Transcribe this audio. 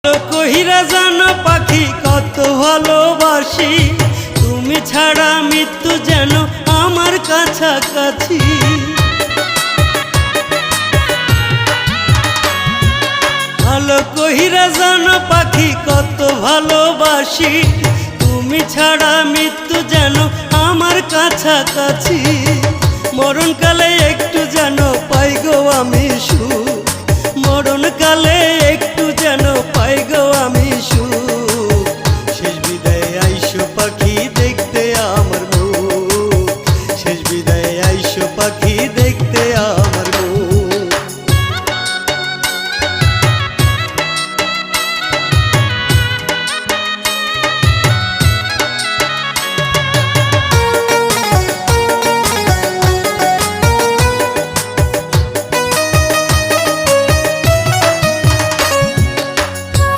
কহিরা জানো পাখি কত ভালোবাসি, তুমি ছাড়া মৃত্যু যেন আমার কাছাকাছি। ভালো কহিরা জানো পাখি কত ভালোবাসি, তুমি ছাড়া মৃত্যু যেন আমার কাছাকাছি। মরণকালে একটু যেন পাই গো আমি সুখ, মরণকালে একটু যেন পাই